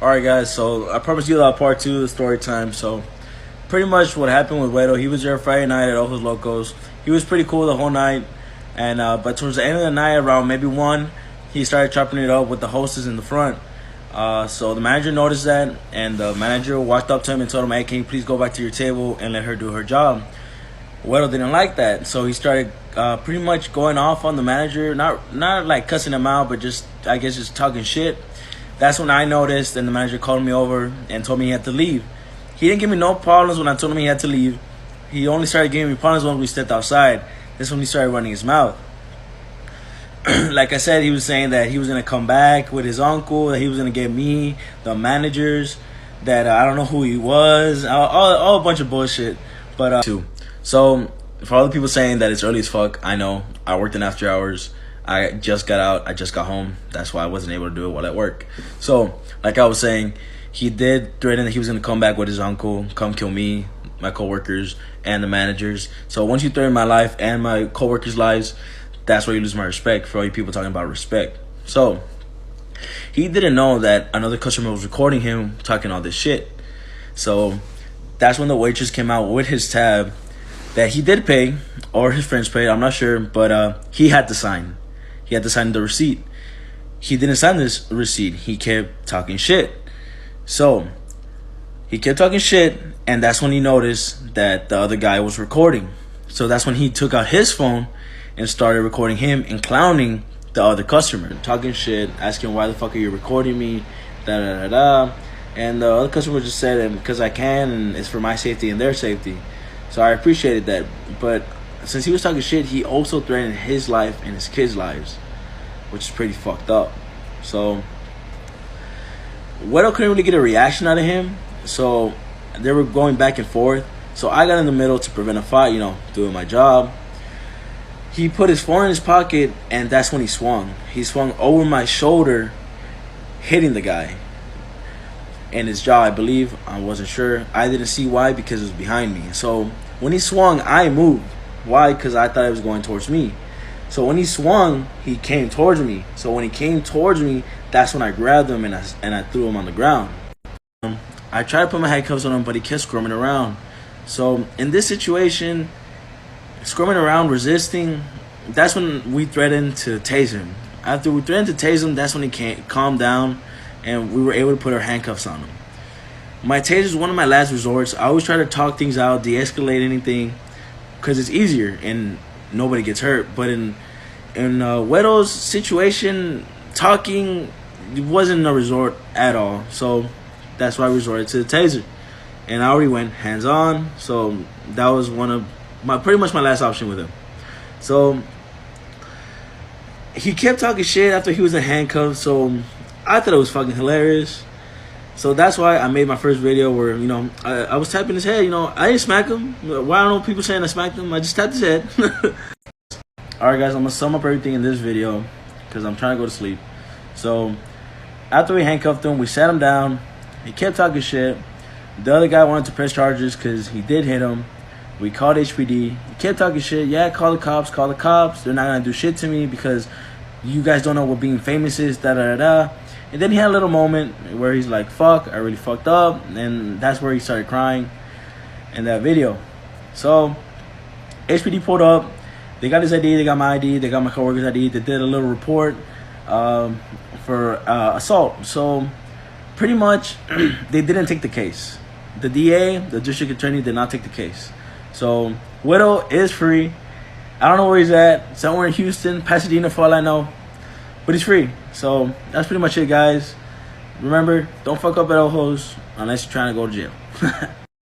Alright guys, so I promised you part 2 of the story time. So pretty much what happened with Guero, he was there Friday night at Ojos Locos. He was pretty cool the whole night, and but towards the end of the night, around maybe 1, he started chopping it up with the hostess in the front. So the manager noticed that, and the manager walked up to him and told him, "Hey, can you please go back to your table and let her do her job?" Guero didn't like that, so he started pretty much going off on the manager, not like cussing him out, but just, I guess, just talking shit. That's when I noticed, and the manager called me over and told me he had to leave. He didn't give me no problems when I told him he had to leave. He only started giving me problems when we stepped outside. That's when he started running his mouth. Like I said, he was saying that he was going to come back with his uncle, that he was going to get me, the managers, that I don't know who he was, all a bunch of bullshit. But so for all the people saying that it's early as fuck, I know. I worked in after hours. I just got out. I just got home. That's why I wasn't able to do it while at work. So, like I was saying, he did threaten that he was going to come back with his uncle, come kill me, my coworkers, and the managers. So once you threaten my life and my coworkers' lives, that's where you lose my respect, for all you people talking about respect. So he didn't know that another customer was recording him talking all this shit. So that's when the waitress came out with his tab that he did pay, or his friends paid, I'm not sure, but he had to sign. He had to sign the receipt. He didn't sign this receipt. He kept talking shit. So he kept talking shit, and that's when he noticed that the other guy was recording. So that's when he took out his phone and started recording him and clowning the other customer, talking shit, asking, "Why the fuck are you recording me?" Da da da da. And the other customer just said, "Because I can, and it's for my safety and their safety." So I appreciated that. But since he was talking shit, he also threatened his life and his kids' lives, which is pretty fucked up. So Guero couldn't really get a reaction out of him, so they were going back and forth. So I got in the middle to prevent a fight, doing my job. He put his phone in his pocket, and that's when he swung. He swung over my shoulder, hitting the guy in his jaw, I believe. I wasn't sure. I didn't see why, because it was behind me. So when he swung, I moved. Why? Because I thought it was going towards me. So when he swung, he came towards me. So when he came towards me, that's when I grabbed him and I threw him on the ground. I tried to put my handcuffs on him, but he kept squirming around. So in this situation, squirming around, resisting, that's when we threatened to tase him. After we threatened to tase him, that's when he calmed down, and we were able to put our handcuffs on him. My taser is one of my last resorts. I always try to talk things out, de-escalate anything, because it's easier and nobody gets hurt. But in Guero's situation, talking wasn't a resort at all. So that's why I resorted to the taser. And I already went hands-on, so that was pretty much my last option with him. So he kept talking shit after he was in handcuffs, so I thought it was fucking hilarious. So that's why I made my first video where, I was tapping his head. I didn't smack him. Why I don't know people saying I smacked him? I just tapped his head. Alright guys, I'm going to sum up everything in this video because I'm trying to go to sleep. So after we handcuffed him, we sat him down. He kept talking shit. The other guy wanted to press charges because he did hit him. We called HPD. He kept talking shit. Yeah, call the cops. They're not going to do shit to me because you guys don't know what being famous is, da da da da. And then he had a little moment where he's like, "Fuck, I really fucked up." And that's where he started crying in that video. So HPD pulled up. They got his ID. They got my ID. They got my coworker's ID. They did a little report for assault. So pretty much they didn't take the case. The DA, the district attorney, did not take the case. So Guero is free. I don't know where he's at. Somewhere in Houston, Pasadena, for all I know. But he's free. So that's pretty much it, guys. Remember, don't fuck up at Ojos unless you're trying to go to jail.